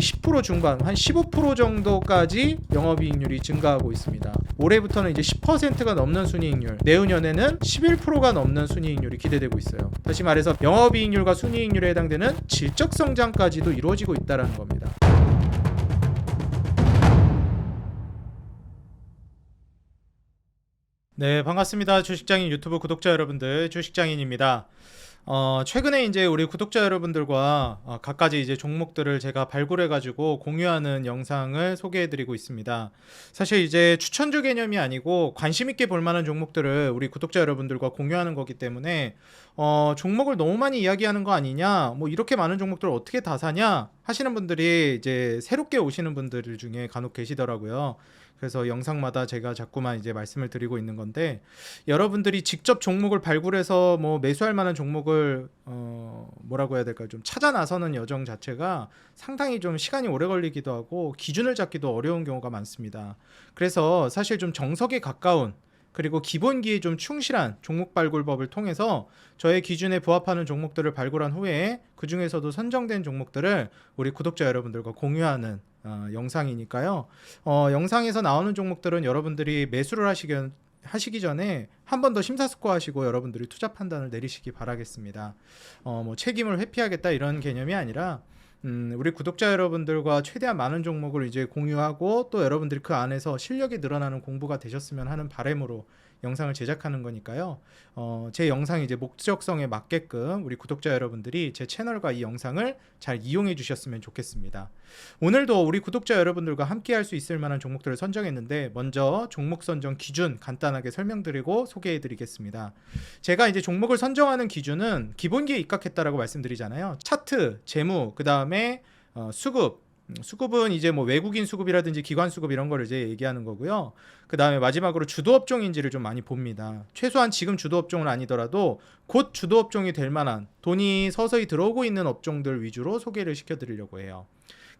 10% 중반, 한 15% 정도까지 영업이익률이 증가하고 있습니다. 올해부터는 이제 10%가 넘는 순이익률, 내후년에는 11%가 넘는 순이익률이 기대되고 있어요. 다시 말해서 영업이익률과 순이익률에 해당되는 질적 성장까지도 이루어지고 있다는 겁니다. 네, 반갑습니다. 주식장인 유튜브 구독자 여러분들, 주식장인입니다. 최근에 이제 우리 구독자 여러분들과 갖가지 이제 종목들을 제가 발굴해가지고 공유하는 영상을 소개해드리고 있습니다. 사실 이제 추천주 개념이 아니고 관심 있게 볼 만한 종목들을 우리 구독자 여러분들과 공유하는 거기 때문에 종목을 너무 많이 이야기하는 거 아니냐, 뭐 이렇게 많은 종목들을 어떻게 다 사냐 하시는 분들이 이제 새롭게 오시는 분들 중에 간혹 계시더라고요. 그래서 영상마다 제가 자꾸만 이제 말씀을 드리고 있는 건데, 여러분들이 직접 종목을 발굴해서 뭐 매수할 만한 종목을 뭐라고 해야 될까요? 좀 찾아 나서는 여정 자체가 상당히 좀 시간이 오래 걸리기도 하고 기준을 잡기도 어려운 경우가 많습니다. 그래서 사실 좀 정석에 가까운, 그리고 기본기에 좀 충실한 종목 발굴법을 통해서 저의 기준에 부합하는 종목들을 발굴한 후에 그 중에서도 선정된 종목들을 우리 구독자 여러분들과 공유하는 영상이니까요. 영상에서 나오는 종목들은 여러분들이 매수를 하시기 전에 한 번 더 심사숙고하시고 여러분들이 투자 판단을 내리시기 바라겠습니다. 뭐 책임을 회피하겠다 이런 개념이 아니라 우리 구독자 여러분들과 최대한 많은 종목을 이제 공유하고, 또 여러분들이 그 안에서 실력이 늘어나는 공부가 되셨으면 하는 바람으로 영상을 제작하는 거니까요. 제 영상이 이제 목적성에 맞게끔 우리 구독자 여러분들이 제 채널과 이 영상을 잘 이용해 주셨으면 좋겠습니다. 오늘도 우리 구독자 여러분들과 함께 할 수 있을 만한 종목들을 선정했는데, 먼저 종목 선정 기준 간단하게 설명드리고 소개해 드리겠습니다. 제가 이제 종목을 선정하는 기준은 기본기에 입각했다라고 말씀드리잖아요. 차트, 재무, 그 다음에 수급은 이제 뭐 외국인 수급이라든지 기관 수급 이런 거를 이제 얘기하는 거고요. 그 다음에 마지막으로 주도 업종인지를 좀 많이 봅니다. 최소한 지금 주도 업종은 아니더라도 곧 주도 업종이 될 만한 돈이 서서히 들어오고 있는 업종들 위주로 소개를 시켜드리려고 해요.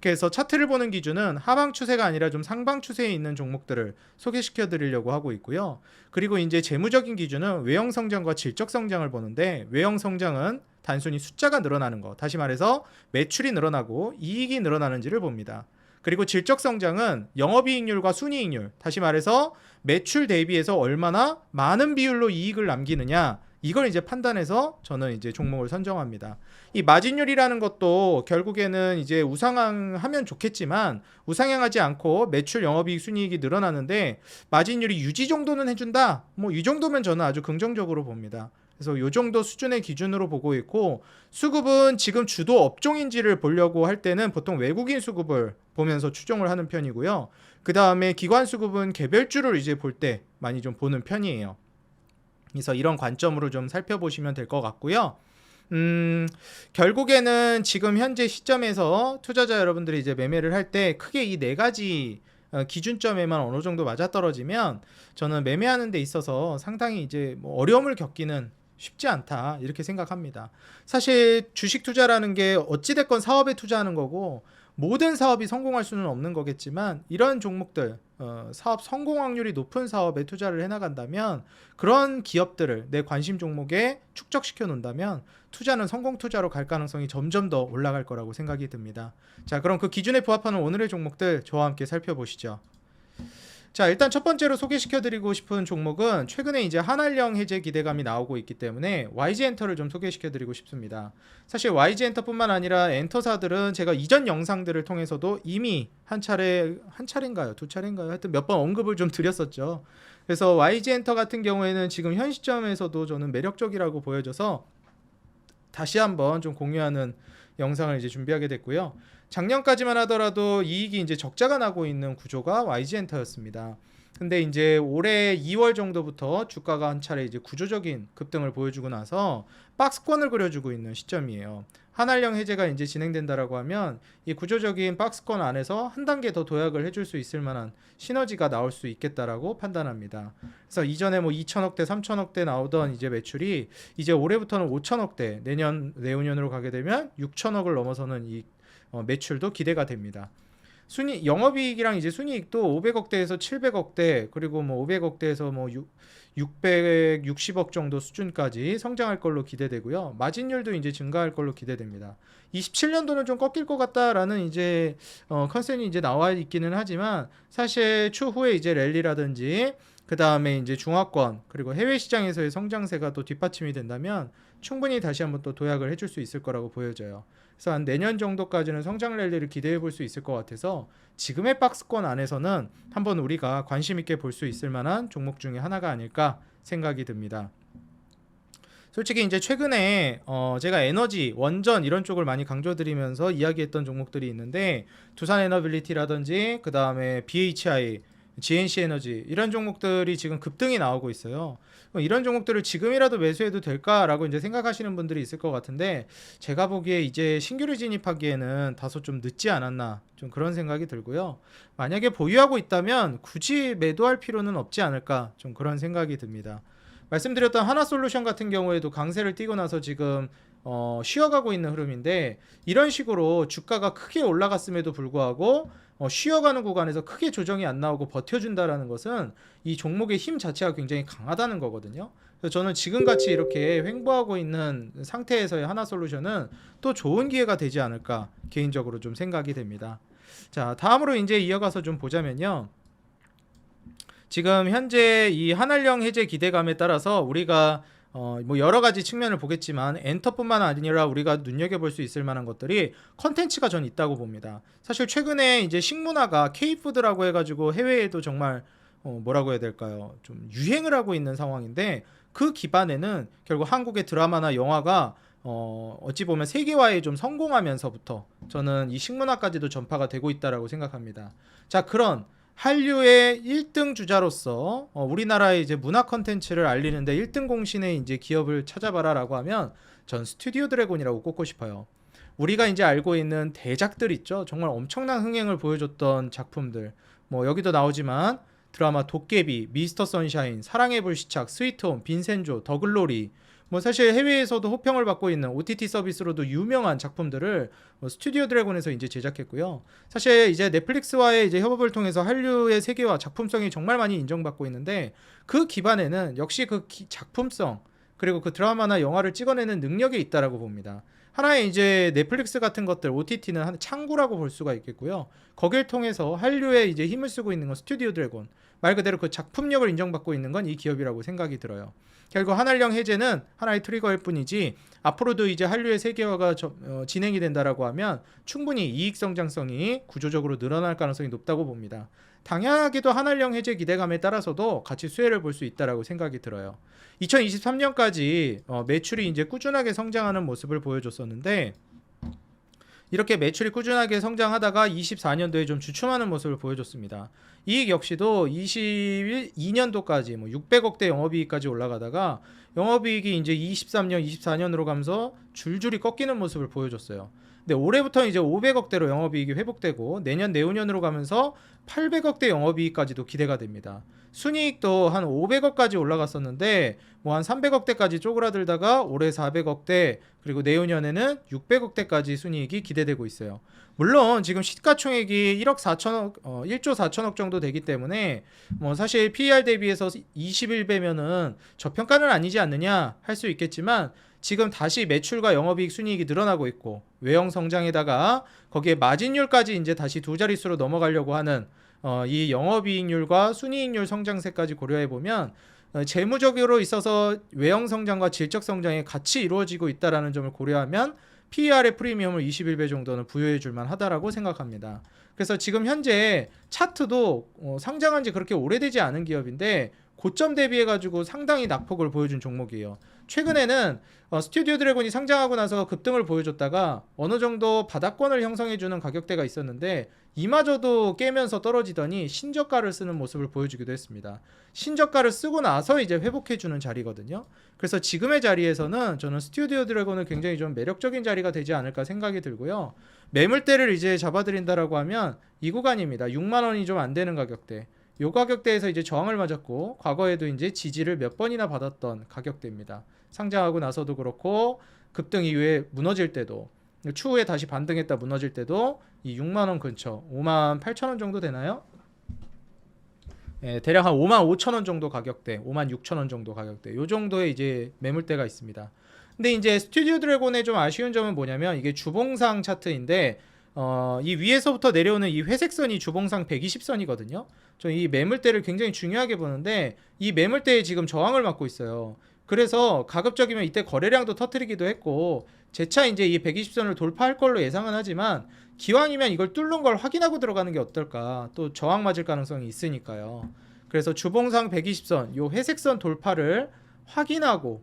그래서 차트를 보는 기준은 하방 추세가 아니라 좀 상방 추세에 있는 종목들을 소개시켜 드리려고 하고 있고요. 그리고 이제 재무적인 기준은 외형 성장과 질적 성장을 보는데, 외형 성장은 단순히 숫자가 늘어나는 거, 다시 말해서 매출이 늘어나고 이익이 늘어나는지를 봅니다. 그리고 질적 성장은 영업이익률과 순이익률, 다시 말해서 매출 대비해서 얼마나 많은 비율로 이익을 남기느냐, 이걸 이제 판단해서 저는 이제 종목을 선정합니다. 이 마진율이라는 것도 결국에는 이제 우상향하면 좋겠지만 우상향하지 않고 매출, 영업이익, 순이익이 늘어나는데 마진율이 유지 정도는 해준다, 뭐 이 정도면 저는 아주 긍정적으로 봅니다. 그래서 이 정도 수준의 기준으로 보고 있고, 수급은 지금 주도 업종인지를 보려고 할 때는 보통 외국인 수급을 보면서 추정을 하는 편이고요. 그 다음에 기관 수급은 개별주를 이제 볼 때 많이 좀 보는 편이에요. 그래서 이런 관점으로 좀 살펴보시면 될 것 같고요. 결국에는 지금 현재 시점에서 투자자 여러분들이 이제 매매를 할 때 크게 이 네 가지 기준점에만 어느 정도 맞아떨어지면 저는 매매하는 데 있어서 상당히 이제 뭐 어려움을 겪기는 쉽지 않다, 이렇게 생각합니다. 사실 주식 투자라는 게 어찌됐건 사업에 투자하는 거고, 모든 사업이 성공할 수는 없는 거겠지만 이런 종목들, 사업 성공 확률이 높은 사업에 투자를 해나간다면, 그런 기업들을 내 관심 종목에 축적시켜 놓는다면 투자는 성공 투자로 갈 가능성이 점점 더 올라갈 거라고 생각이 듭니다. 자, 그럼 그 기준에 부합하는 오늘의 종목들 저와 함께 살펴보시죠. 자, 일단 첫 번째로 소개시켜드리고 싶은 종목은 최근에 이제 한알령 해제 기대감이 나오고 있기 때문에 YG엔터를 좀 소개시켜드리고 싶습니다. 사실 YG엔터뿐만 아니라 엔터사들은 제가 이전 영상들을 통해서도 이미 한 차례인가요? 두 차례인가요? 하여튼 몇 번 언급을 좀 드렸었죠. 그래서 YG엔터 같은 경우에는 지금 현 시점에서도 저는 매력적이라고 보여져서 다시 한번 좀 공유하는 영상을 이제 준비하게 됐고요. 작년까지만 하더라도 이익이 이제 적자가 나고 있는 구조가 YG엔터였습니다. 근데 이제 올해 2월 정도부터 주가가 한 차례 이제 구조적인 급등을 보여주고 나서 박스권을 그려주고 있는 시점이에요. 한알령 해제가 이제 진행된다라고 하면 이 구조적인 박스권 안에서 한 단계 더 도약을 해줄 수 있을 만한 시너지가 나올 수 있겠다라고 판단합니다. 그래서 이전에 뭐 2천억대, 3천억대 나오던 이제 매출이 이제 올해부터는 5천억대, 내후년으로 가게 되면 6천억을 넘어서는 이 매출도 기대가 됩니다. 순이 영업이익이랑 이제 순이익도 500억대에서 700억대 그리고 뭐 500억대에서 뭐 660억 정도 수준까지 성장할 걸로 기대되고요. 마진율도 이제 증가할 걸로 기대됩니다. 27년도는 좀 꺾일 것 같다라는 이제 컨센이 이제 나와 있기는 하지만 사실 추후에 이제 랠리라든지 그 다음에 이제 중화권 그리고 해외 시장에서의 성장세가 또 뒷받침이 된다면 충분히 다시 한번 또 도약을 해줄 수 있을 거라고 보여져요. 그래서 한 내년 정도까지는 성장 랠리를 기대해 볼 수 있을 것 같아서 지금의 박스권 안에서는 한번 우리가 관심 있게 볼 수 있을 만한 종목 중에 하나가 아닐까 생각이 듭니다. 솔직히 이제 최근에 제가 에너지, 원전 이런 쪽을 많이 강조드리면서 이야기했던 종목들이 있는데 두산 에너빌리티라든지 그 다음에 BHI, GNC 에너지 이런 종목들이 지금 급등이 나오고 있어요. 이런 종목들을 지금이라도 매수해도 될까라고 이제 생각하시는 분들이 있을 것 같은데 제가 보기에 이제 신규를 진입하기에는 다소 좀 늦지 않았나 좀 그런 생각이 들고요. 만약에 보유하고 있다면 굳이 매도할 필요는 없지 않을까 좀 그런 생각이 듭니다. 말씀드렸던 하나솔루션 같은 경우에도 강세를 띄고 나서 지금 쉬어가고 있는 흐름인데 이런 식으로 주가가 크게 올라갔음에도 불구하고 쉬어가는 구간에서 크게 조정이 안 나오고 버텨준다라는 것은 이 종목의 힘 자체가 굉장히 강하다는 거거든요. 그래서 저는 지금같이 이렇게 횡보하고 있는 상태에서의 하나솔루션은 또 좋은 기회가 되지 않을까 개인적으로 좀 생각이 됩니다. 자, 다음으로 이제 이어가서 좀 보자면요. 지금 현재 이 한알령 해제 기대감에 따라서 우리가 뭐 여러 가지 측면을 보겠지만 엔터뿐만 아니라 우리가 눈여겨볼 수 있을 만한 것들이 컨텐츠가 전 있다고 봅니다. 사실 최근에 이제 식문화가 K푸드라고 해가지고 해외에도 정말 뭐라고 해야 될까요? 좀 유행을 하고 있는 상황인데 그 기반에는 결국 한국의 드라마나 영화가 어찌 보면 세계화에 좀 성공하면서부터 저는 이 식문화까지도 전파가 되고 있다라고 생각합니다. 자, 그런 한류의 1등 주자로서 우리나라의 이제 문화 컨텐츠를 알리는데 1등 공신의 이제 기업을 찾아봐라라고 하면 전 스튜디오 드래곤이라고 꼽고 싶어요. 우리가 이제 알고 있는 대작들 있죠. 정말 엄청난 흥행을 보여줬던 작품들. 뭐 여기도 나오지만 드라마 도깨비, 미스터 선샤인, 사랑의 불시착, 스위트홈, 빈센조, 더글로리 뭐 사실 해외에서도 호평을 받고 있는 OTT 서비스로도 유명한 작품들을 스튜디오 드래곤에서 이제 제작했고요. 사실 이제 넷플릭스와의 이제 협업을 통해서 한류의 세계화 작품성이 정말 많이 인정받고 있는데 그 기반에는 역시 그 작품성 그리고 그 드라마나 영화를 찍어내는 능력이 있다라고 봅니다. 하나의 이제 넷플릭스 같은 것들 OTT는 한 창구라고 볼 수가 있겠고요. 거길 통해서 한류에 이제 힘을 쓰고 있는 건 스튜디오 드래곤. 말 그대로 그 작품력을 인정받고 있는 건 이 기업이라고 생각이 들어요. 결국 한알령 해제는 하나의 트리거일 뿐이지 앞으로도 이제 한류의 세계화가 진행이 된다라고 하면 충분히 이익 성장성이 구조적으로 늘어날 가능성이 높다고 봅니다. 당연하게도 한알령 해제 기대감에 따라서도 같이 수혜를 볼 수 있다라고 생각이 들어요. 2023년까지 매출이 이제 꾸준하게 성장하는 모습을 보여줬었는데 이렇게 매출이 꾸준하게 성장하다가 24년도에 좀 주춤하는 모습을 보여줬습니다. 이익 역시도 22년도까지 뭐 600억대 영업이익까지 올라가다가 영업이익이 이제 23년, 24년으로 가면서 줄줄이 꺾이는 모습을 보여줬어요. 근데 올해부터 이제 500억대로 영업이익이 회복되고 내년, 내후년으로 가면서 800억대 영업이익까지도 기대가 됩니다. 순이익도 한 500억까지 올라갔었는데 뭐 한 300억대까지 쪼그라들다가 올해 400억대 그리고 내후년에는 600억대까지 순이익이 기대되고 있어요. 물론 지금 시가총액이 1억 4천억, 1조 4천억 정도 되기 때문에 뭐 사실 PER 대비해서 21배면은 저평가는 아니지 않느냐 할 수 있겠지만 지금 다시 매출과 영업이익 순이익이 늘어나고 있고 외형 성장에다가 거기에 마진율까지 이제 다시 두 자릿수로 넘어가려고 하는 이 영업이익률과 순이익률 성장세까지 고려해 보면 재무적으로 있어서 외형 성장과 질적 성장이 같이 이루어지고 있다라는 점을 고려하면 PER의 프리미엄을 21배 정도는 부여해 줄만 하다라고 생각합니다. 그래서 지금 현재 차트도 상장한 지 그렇게 오래되지 않은 기업인데 고점 대비해 가지고 상당히 낙폭을 보여준 종목이에요. 최근에는 스튜디오 드래곤이 상장하고 나서 급등을 보여줬다가 어느 정도 바닥권을 형성해주는 가격대가 있었는데 이마저도 깨면서 떨어지더니 신저가를 쓰는 모습을 보여주기도 했습니다. 신저가를 쓰고 나서 이제 회복해주는 자리거든요. 그래서 지금의 자리에서는 저는 스튜디오 드래곤은 굉장히 좀 매력적인 자리가 되지 않을까 생각이 들고요. 매물대를 이제 잡아드린다라고 하면 이 구간입니다. 6만 원이 좀 안 되는 가격대. 요 가격대에서 이제 저항을 맞았고 과거에도 이제 지지를 몇 번이나 받았던 가격대입니다. 상장하고 나서도 그렇고 급등 이후에 무너질 때도 추후에 다시 반등했다 무너질 때도 이 6만 원 근처, 5만 8천 원 정도 되나요? 예, 대략 한 5만 5천 원 정도 가격대, 5만 6천 원 정도 가격대, 요 정도의 이제 매물대가 있습니다. 근데 이제 스튜디오 드래곤의 좀 아쉬운 점은 뭐냐면 이게 주봉상 차트인데 이 위에서부터 내려오는 이 회색선이 주봉상 120선이거든요. 저 이 매물대를 굉장히 중요하게 보는데 이 매물대에 지금 저항을 맞고 있어요. 그래서 가급적이면 이때 거래량도 터뜨리기도 했고 재차 이제 이 120선을 돌파할 걸로 예상은 하지만 기왕이면 이걸 뚫는 걸 확인하고 들어가는 게 어떨까. 또 저항 맞을 가능성이 있으니까요. 그래서 주봉상 120선 요 회색선 돌파를 확인하고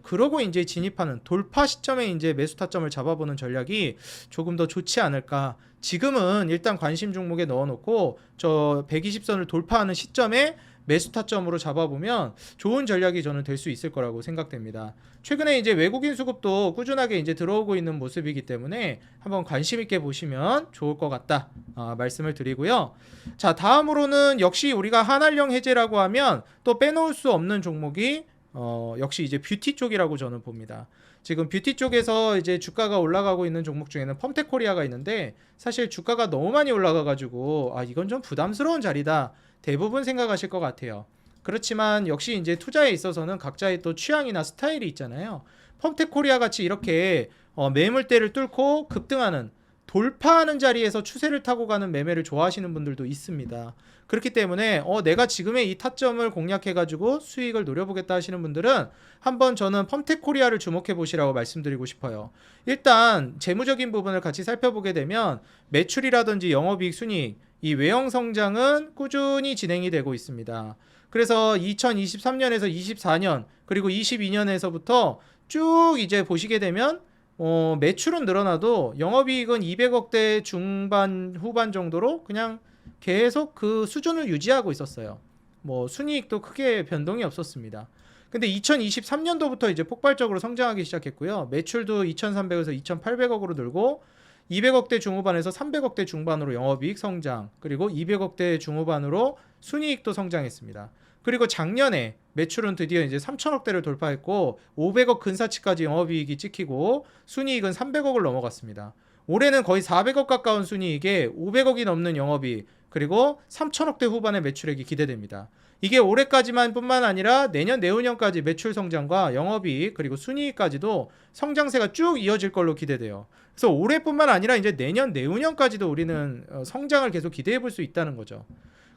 그러고 이제 진입하는 돌파 시점에 이제 매수 타점을 잡아보는 전략이 조금 더 좋지 않을까. 지금은 일단 관심 종목에 넣어놓고 저 120선을 돌파하는 시점에 매수 타점으로 잡아보면 좋은 전략이 저는 될 수 있을 거라고 생각됩니다. 최근에 이제 외국인 수급도 꾸준하게 이제 들어오고 있는 모습이기 때문에 한번 관심 있게 보시면 좋을 것 같다 말씀을 드리고요. 자, 다음으로는 역시 우리가 한알령 해제라고 하면 또 빼놓을 수 없는 종목이 역시 이제 뷰티 쪽이라고 저는 봅니다. 지금 뷰티 쪽에서 이제 주가가 올라가고 있는 종목 중에는 펌텍코리아가 있는데 사실 주가가 너무 많이 올라가가지고 이건 좀 부담스러운 자리다 대부분 생각하실 것 같아요. 그렇지만 역시 이제 투자에 있어서는 각자의 또 취향이나 스타일이 있잖아요. 펌텍코리아 같이 이렇게 매물대를 뚫고 급등하는 돌파하는 자리에서 추세를 타고 가는 매매를 좋아하시는 분들도 있습니다. 그렇기 때문에 내가 지금의 이 타점을 공략해가지고 수익을 노려보겠다 하시는 분들은 한번 저는 펌텍코리아를 주목해 보시라고 말씀드리고 싶어요. 일단 재무적인 부분을 같이 살펴보게 되면 매출이라든지 영업이익 순이익 이 외형 성장은 꾸준히 진행이 되고 있습니다. 그래서 2023년에서 24년 그리고 22년에서부터 쭉 이제 보시게 되면 매출은 늘어나도 영업이익은 200억대 중반 후반 정도로 그냥 계속 그 수준을 유지하고 있었어요. 뭐 순이익도 크게 변동이 없었습니다. 근데 2023년도부터 이제 폭발적으로 성장하기 시작했고요. 매출도 2,300에서 2,800억으로 늘고 200억대 중후반에서 300억대 중반으로 영업이익 성장, 그리고 200억대 중후반으로 순이익도 성장했습니다. 그리고 작년에 매출은 드디어 이제 3천억대를 돌파했고 500억 근사치까지 영업이익이 찍히고 순이익은 300억을 넘어갔습니다. 올해는 거의 400억 가까운 순이익에 500억이 넘는 영업이익 그리고 3천억대 후반의 매출액이 기대됩니다. 이게 올해까지만 뿐만 아니라 내년 내후년까지 매출 성장과 영업이익 그리고 순이익까지도 성장세가 쭉 이어질 걸로 기대돼요. 그래서 올해뿐만 아니라 이제 내년 내후년까지도 우리는 성장을 계속 기대해 볼 수 있다는 거죠.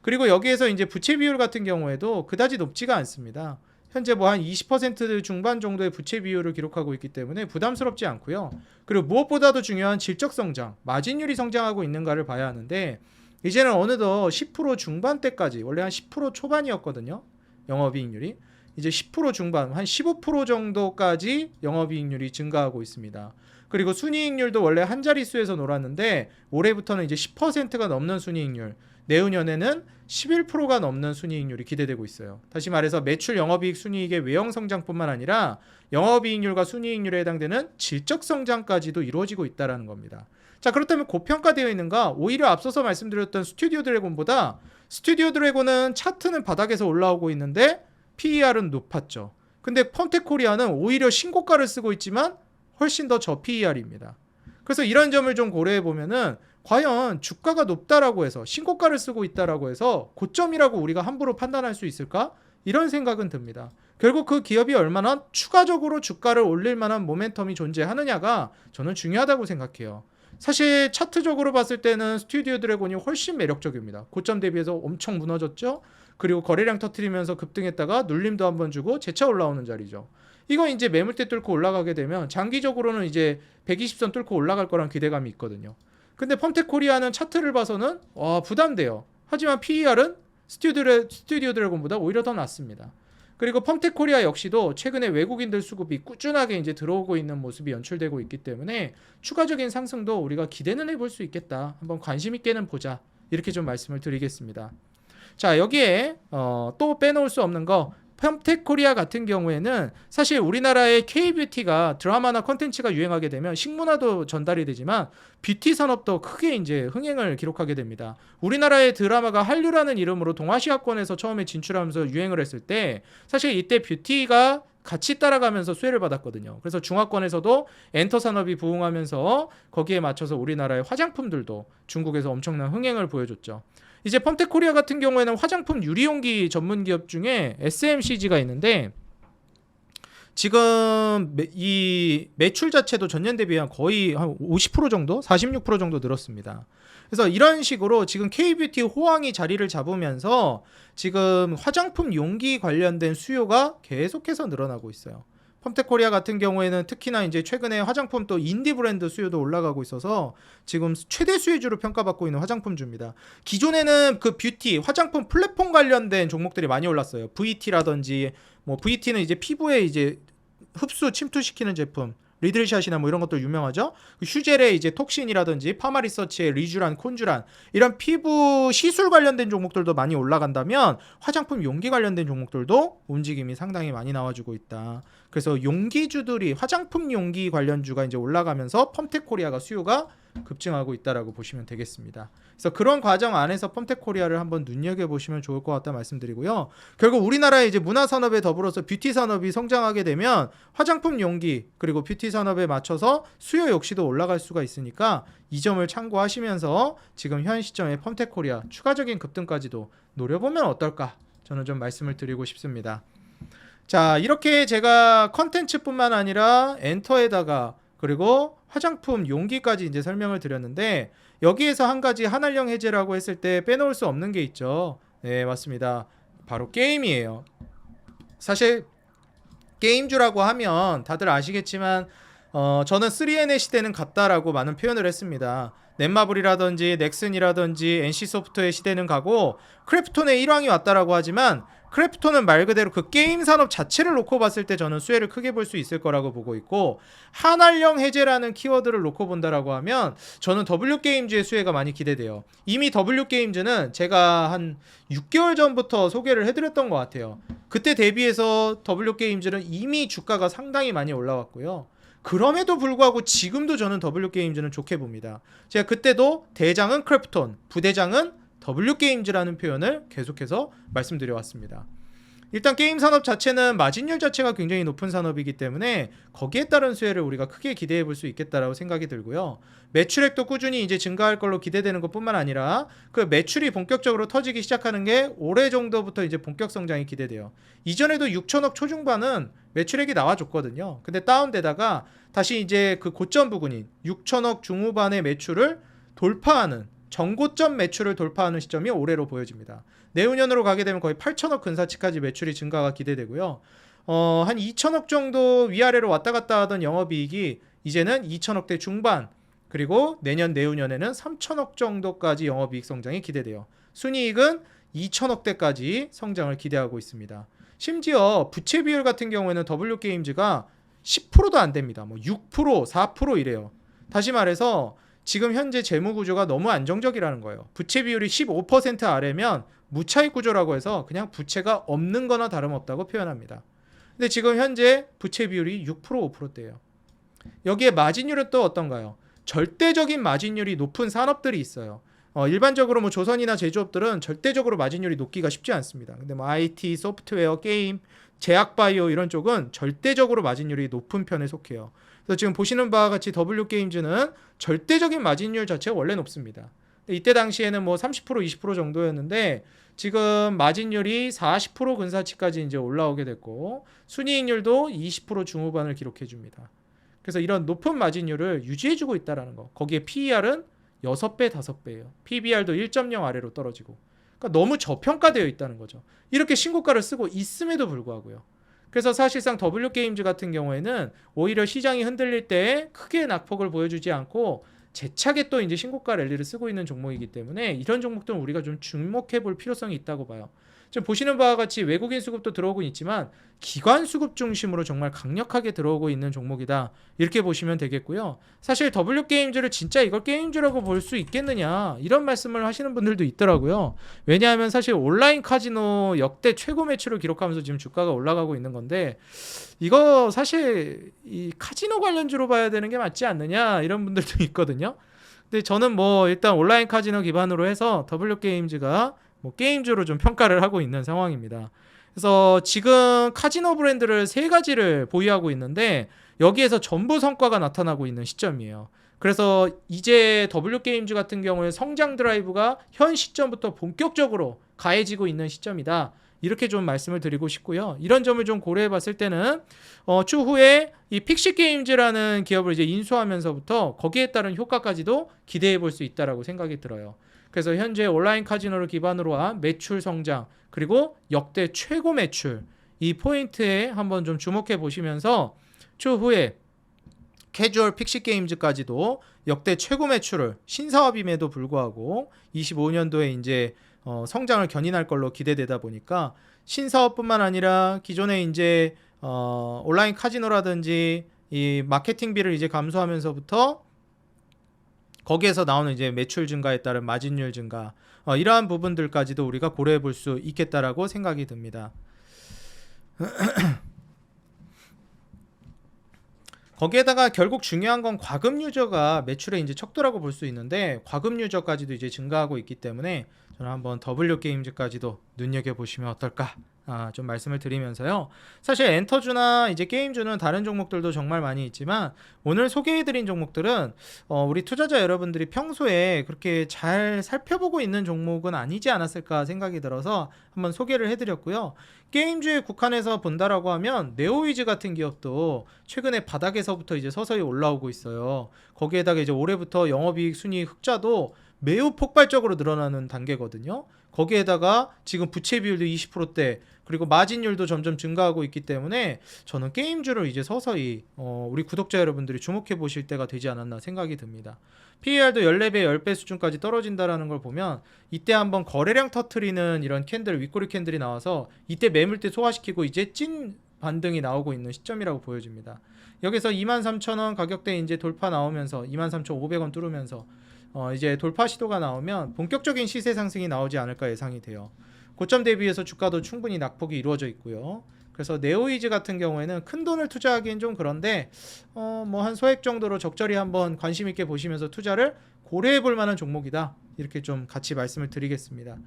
그리고 여기에서 이제 부채 비율 같은 경우에도 그다지 높지가 않습니다. 현재 뭐 한 20% 중반 정도의 부채 비율을 기록하고 있기 때문에 부담스럽지 않고요. 그리고 무엇보다도 중요한 질적 성장, 마진율이 성장하고 있는가를 봐야 하는데 이제는 어느덧 10% 중반대까지 원래 한 10% 초반이었거든요. 영업이익률이 이제 10% 중반, 한 15% 정도까지 영업이익률이 증가하고 있습니다. 그리고 순이익률도 원래 한 자릿수에서 놀았는데 올해부터는 이제 10%가 넘는 순이익률, 내후년에는 11%가 넘는 순이익률이 기대되고 있어요. 다시 말해서 매출 영업이익 순이익의 외형 성장뿐만 아니라 영업이익률과 순이익률에 해당되는 질적 성장까지도 이루어지고 있다는 겁니다. 자, 그렇다면 고평가되어 있는가? 오히려 앞서서 말씀드렸던 스튜디오 드래곤보다 스튜디오 드래곤은 차트는 바닥에서 올라오고 있는데 PER은 높았죠. 근데 펌텍코리아는 오히려 신고가를 쓰고 있지만 훨씬 더 저PER입니다. 그래서 이런 점을 좀 고려해 보면은 과연 주가가 높다라고 해서 신고가를 쓰고 있다라고 해서 고점이라고 우리가 함부로 판단할 수 있을까? 이런 생각은 듭니다. 결국 그 기업이 얼마나 추가적으로 주가를 올릴 만한 모멘텀이 존재하느냐가 저는 중요하다고 생각해요. 사실 차트적으로 봤을 때는 스튜디오 드래곤이 훨씬 매력적입니다. 고점 대비해서 엄청 무너졌죠. 그리고 거래량 터트리면서 급등했다가 눌림도 한번 주고 재차 올라오는 자리죠. 이거 이제 매물대 뚫고 올라가게 되면 장기적으로는 이제 120선 뚫고 올라갈 거란 기대감이 있거든요. 근데 펌텍코리아는 차트를 봐서는 부담돼요. 하지만 PER은 스튜디오 드래곤보다 오히려 더 낮습니다. 그리고 펌텍코리아 역시도 최근에 외국인들 수급이 꾸준하게 이제 들어오고 있는 모습이 연출되고 있기 때문에 추가적인 상승도 우리가 기대는 해볼 수 있겠다. 한번 관심 있게는 보자. 이렇게 좀 말씀을 드리겠습니다. 자, 여기에 또 빼놓을 수 없는 거 펌텍코리아 같은 경우에는 사실 우리나라의 K뷰티가 드라마나 컨텐츠가 유행하게 되면 식문화도 전달이 되지만 뷰티 산업도 크게 이제 흥행을 기록하게 됩니다. 우리나라의 드라마가 한류라는 이름으로 동아시아권에서 처음에 진출하면서 유행을 했을 때 사실 이때 뷰티가 같이 따라가면서 수혜를 받았거든요. 그래서 중화권에서도 엔터 산업이 부흥하면서 거기에 맞춰서 우리나라의 화장품들도 중국에서 엄청난 흥행을 보여줬죠. 이제 펌텍코리아 같은 경우에는 화장품 유리용기 전문 기업 중에 SMCG가 있는데 지금 이 매출 자체도 전년 대비 거의 한 50% 정도, 46% 정도 늘었습니다. 그래서 이런 식으로 지금 K뷰티 호황이 자리를 잡으면서 지금 화장품 용기 관련된 수요가 계속해서 늘어나고 있어요. 펌텍코리아 같은 경우에는 특히나 이제 최근에 화장품 또 인디 브랜드 수요도 올라가고 있어서 지금 최대 수혜주로 평가받고 있는 화장품주입니다. 기존에는 그 뷰티, 화장품 플랫폼 관련된 종목들이 많이 올랐어요. VT라든지 뭐 VT는 이제 피부에 이제 흡수 침투시키는 제품, 리들샷이나 뭐 이런 것도 유명하죠. 휴젤의 이제 톡신이라든지 파마리서치의 리쥬란, 콘쥬란 이런 피부 시술 관련된 종목들도 많이 올라간다면 화장품 용기 관련된 종목들도 움직임이 상당히 많이 나와주고 있다. 그래서 용기주들이 화장품 용기 관련주가 이제 올라가면서 펌텍코리아가 수요가 급증하고 있다라고 보시면 되겠습니다. 그래서 그런 과정 안에서 펌텍코리아를 한번 눈여겨보시면 좋을 것 같다 말씀드리고요. 결국 우리나라의 이제 문화산업에 더불어서 뷰티 산업이 성장하게 되면 화장품 용기 그리고 뷰티 산업에 맞춰서 수요 역시도 올라갈 수가 있으니까 이 점을 참고하시면서 지금 현 시점에 펌텍코리아 추가적인 급등까지도 노려보면 어떨까 저는 좀 말씀을 드리고 싶습니다. 자, 이렇게 제가 컨텐츠뿐만 아니라 엔터에다가 그리고 화장품 용기까지 이제 설명을 드렸는데 여기에서 한 가지 한알령 해제라고 했을 때 빼놓을 수 없는 게 있죠. 네, 맞습니다. 바로 게임이에요. 사실 게임주라고 하면 다들 아시겠지만 저는 3N의 시대는 갔다라고 많은 표현을 했습니다. 넷마블이라든지 넥슨이라든지 NC소프트의 시대는 가고 크래프톤의 일왕이 왔다라고 하지만 크래프톤은 말 그대로 그 게임 산업 자체를 놓고 봤을 때 저는 수혜를 크게 볼 수 있을 거라고 보고 있고 한알령 해제라는 키워드를 놓고 본다라고 하면 저는 W게임즈의 수혜가 많이 기대돼요. 이미 W게임즈는 제가 한 6개월 전부터 소개를 해드렸던 것 같아요. 그때 대비해서 W게임즈는 이미 주가가 상당히 많이 올라왔고요. 그럼에도 불구하고 지금도 저는 W게임즈는 좋게 봅니다. 제가 그때도 대장은 크래프톤, 부대장은 W게임즈라는 표현을 계속해서 말씀드려왔습니다. 일단 게임 산업 자체는 마진율 자체가 굉장히 높은 산업이기 때문에 거기에 따른 수혜를 우리가 크게 기대해 볼 수 있겠다라고 생각이 들고요. 매출액도 꾸준히 이제 증가할 걸로 기대되는 것뿐만 아니라 그 매출이 본격적으로 터지기 시작하는 게 올해 정도부터 이제 본격 성장이 기대돼요. 이전에도 6천억 초중반은 매출액이 나와줬거든요. 근데 다운되다가 다시 이제 그 고점 부근인 6천억 중후반의 매출을 돌파하는 정고점 매출을 돌파하는 시점이 올해로 보여집니다. 내후년으로 가게 되면 거의 8천억 근사치까지 매출이 증가가 기대되고요. 한 2천억 정도 위아래로 왔다 갔다 하던 영업이익이 이제는 2천억대 중반 그리고 내년 내후년에는 3천억 정도까지 영업이익 성장이 기대돼요. 순이익은 2천억대까지 성장을 기대하고 있습니다. 심지어 부채 비율 같은 경우에는 W게임즈가 10%도 안 됩니다. 뭐 6%, 4% 이래요. 다시 말해서 지금 현재 재무 구조가 너무 안정적이라는 거예요. 부채 비율이 15% 아래면 무차익 구조라고 해서 그냥 부채가 없는 거나 다름없다고 표현합니다. 근데 지금 현재 부채 비율이 6%, 5%대예요. 여기에 마진율은 또 어떤가요? 절대적인 마진율이 높은 산업들이 있어요. 일반적으로 뭐 조선이나 제조업들은 절대적으로 마진율이 높기가 쉽지 않습니다. 근데 뭐 IT, 소프트웨어, 게임, 제약바이오 이런 쪽은 절대적으로 마진율이 높은 편에 속해요. 그래서 지금 보시는 바와 같이 W게임즈는 절대적인 마진율 자체가 원래 높습니다. 이때 당시에는 뭐 30%, 20% 정도였는데 지금 마진율이 40% 근사치까지 이제 올라오게 됐고 순이익률도 20% 중후반을 기록해 줍니다. 그래서 이런 높은 마진율을 유지해주고 있다는 거. 거기에 PER은 6배, 5배예요. PBR도 1.0 아래로 떨어지고. 그러니까 너무 저평가되어 있다는 거죠. 이렇게 신고가를 쓰고 있음에도 불구하고요. 그래서 사실상 W게임즈 같은 경우에는 오히려 시장이 흔들릴 때 크게 낙폭을 보여주지 않고 재차게 또 이제 신고가 랠리를 쓰고 있는 종목이기 때문에 이런 종목들은 우리가 좀 주목해 볼 필요성이 있다고 봐요. 지금 보시는 바와 같이 외국인 수급도 들어오고 있지만 기관 수급 중심으로 정말 강력하게 들어오고 있는 종목이다. 이렇게 보시면 되겠고요. 사실 W게임즈를 진짜 이걸 게임주라고 볼 수 있겠느냐 이런 말씀을 하시는 분들도 있더라고요. 왜냐하면 사실 온라인 카지노 역대 최고 매출을 기록하면서 지금 주가가 올라가고 있는 건데 이거 사실 이 카지노 관련주로 봐야 되는 게 맞지 않느냐 이런 분들도 있거든요. 근데 저는 뭐 일단 온라인 카지노 기반으로 해서 W게임즈가 뭐 게임주로 좀 평가를 하고 있는 상황입니다. 그래서 지금 카지노 브랜드를 세 가지를 보유하고 있는데 여기에서 전부 성과가 나타나고 있는 시점이에요. 그래서 이제 W게임즈 같은 경우에 성장 드라이브가 현 시점부터 본격적으로 가해지고 있는 시점이다. 이렇게 좀 말씀을 드리고 싶고요. 이런 점을 좀 고려해 봤을 때는 추후에 이 픽시게임즈라는 기업을 이제 인수하면서부터 거기에 따른 효과까지도 기대해 볼 수 있다라고 생각이 들어요. 그래서 현재 온라인 카지노를 기반으로 한 매출 성장 그리고 역대 최고 매출 이 포인트에 한번 좀 주목해 보시면서 추후에 캐주얼 픽시게임즈까지도 역대 최고 매출을 신사업임에도 불구하고 25년도에 이제 성장을 견인할 걸로 기대되다 보니까 신사업뿐만 아니라 기존에 이제 온라인 카지노라든지 이 마케팅비를 이제 감소하면서부터 거기에서 나오는 이제 매출 증가에 따른 마진율 증가 이러한 부분들까지도 우리가 고려해 볼 수 있겠다라고 생각이 듭니다. 거기에다가 결국 중요한 건 과금 유저가 매출의 이제 척도라고 볼 수 있는데 과금 유저까지도 이제 증가하고 있기 때문에 저는 한번 W게임즈까지도 눈여겨보시면 어떨까 좀 말씀을 드리면서요. 사실 엔터주나 이제 게임주는 다른 종목들도 정말 많이 있지만 오늘 소개해드린 종목들은 우리 투자자 여러분들이 평소에 그렇게 잘 살펴보고 있는 종목은 아니지 않았을까 생각이 들어서 한번 소개를 해드렸고요. 게임주에 국한해서 본다라고 하면 네오위즈 같은 기업도 최근에 바닥에서부터 이제 서서히 올라오고 있어요. 거기에다가 이제 올해부터 영업이익 순이익 흑자도 매우 폭발적으로 늘어나는 단계거든요. 거기에다가 지금 부채 비율도 20%대 그리고 마진율도 점점 증가하고 있기 때문에 저는 게임주를 이제 서서히 우리 구독자 여러분들이 주목해 보실 때가 되지 않았나 생각이 듭니다. PER도 14배, 10배 수준까지 떨어진다라는 걸 보면 이때 한번 거래량 터트리는 이런 캔들, 윗꼬리 캔들이 나와서 이때 매물대 소화시키고 이제 찐 반등이 나오고 있는 시점이라고 보여집니다. 여기서 23,000원 가격대 이제 돌파 나오면서 23,500원 뚫으면서 이제 돌파 시도가 나오면 본격적인 시세 상승이 나오지 않을까 예상이 돼요. 고점 대비해서 주가도 충분히 낙폭이 이루어져 있고요. 그래서 네오이즈 같은 경우에는 큰 돈을 투자하기엔 좀 그런데 뭐 한 소액 정도로 적절히 한번 관심 있게 보시면서 투자를 고려해 볼 만한 종목이다. 이렇게 좀 같이 말씀을 드리겠습니다.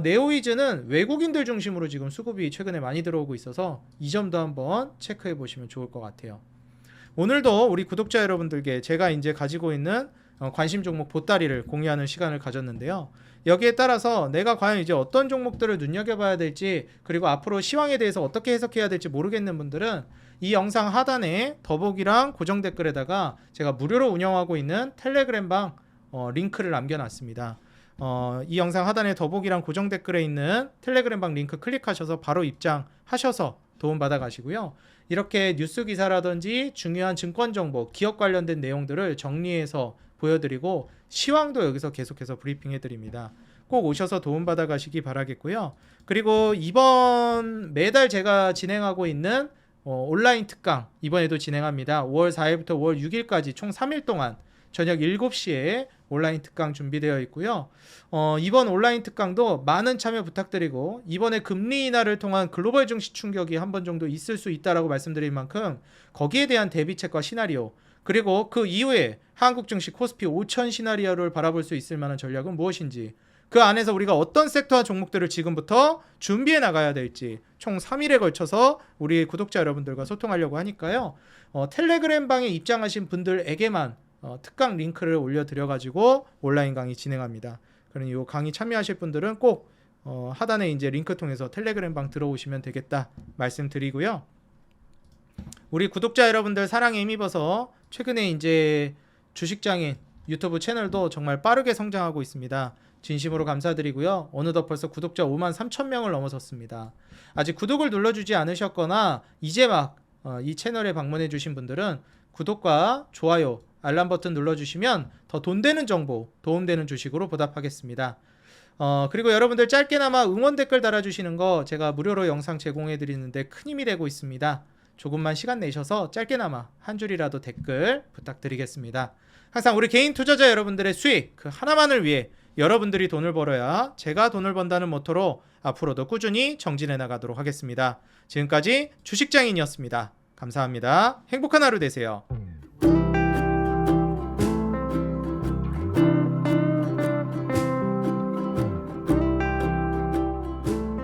네오이즈는 외국인들 중심으로 지금 수급이 최근에 많이 들어오고 있어서 이 점도 한번 체크해 보시면 좋을 것 같아요. 오늘도 우리 구독자 여러분들께 제가 이제 가지고 있는 관심 종목 보따리를 공유하는 시간을 가졌는데요. 여기에 따라서 내가 과연 이제 어떤 종목들을 눈여겨봐야 될지 그리고 앞으로 시황에 대해서 어떻게 해석해야 될지 모르겠는 분들은 이 영상 하단에 더보기랑 고정 댓글에다가 제가 무료로 운영하고 있는 텔레그램방 링크를 남겨놨습니다. 이 영상 하단에 더보기랑 고정 댓글에 있는 텔레그램방 링크 클릭하셔서 바로 입장하셔서 도움받아 가시고요. 이렇게 뉴스 기사라든지 중요한 증권 정보, 기업 관련된 내용들을 정리해서 보여드리고 시황도 여기서 계속해서 브리핑 해드립니다. 꼭 오셔서 도움받아 가시기 바라겠고요. 그리고 이번 매달 제가 진행하고 있는 온라인 특강 이번에도 진행합니다. 5월 4일부터 5월 6일까지 총 3일 동안 저녁 7시에 온라인 특강 준비되어 있고요. 이번 온라인 특강도 많은 참여 부탁드리고 이번에 금리 인하를 통한 글로벌 증시 충격이 한 번 정도 있을 수 있다라고 말씀드릴 만큼 거기에 대한 대비책과 시나리오 그리고 그 이후에 한국 증시 코스피 5000 시나리오를 바라볼 수 있을 만한 전략은 무엇인지 그 안에서 우리가 어떤 섹터와 종목들을 지금부터 준비해 나가야 될지 총 3일에 걸쳐서 우리 구독자 여러분들과 소통하려고 하니까요. 텔레그램 방에 입장하신 분들에게만 특강 링크를 올려드려가지고 온라인 강의 진행합니다. 그러니 이 강의 참여하실 분들은 꼭 하단에 이제 링크 통해서 텔레그램 방 들어오시면 되겠다 말씀드리고요. 우리 구독자 여러분들 사랑에 힘입어서 최근에 이제 주식장인 유튜브 채널도 정말 빠르게 성장하고 있습니다. 진심으로 감사드리고요. 어느덧 벌써 구독자 53,000명을 넘어섰습니다. 아직 구독을 눌러주지 않으셨거나 이제 막 이 채널에 방문해 주신 분들은 구독과 좋아요, 알람 버튼 눌러주시면 더 돈 되는 정보, 도움되는 주식으로 보답하겠습니다. 그리고 여러분들 짧게나마 응원 댓글 달아주시는 거 제가 무료로 영상 제공해 드리는데 큰 힘이 되고 있습니다. 조금만 시간 내셔서 짧게나마 한 줄이라도 댓글 부탁드리겠습니다. 항상 우리 개인 투자자 여러분들의 수익 그 하나만을 위해 여러분들이 돈을 벌어야 제가 돈을 번다는 모토로 앞으로도 꾸준히 정진해 나가도록 하겠습니다. 지금까지 주식장인이었습니다. 감사합니다. 행복한 하루 되세요.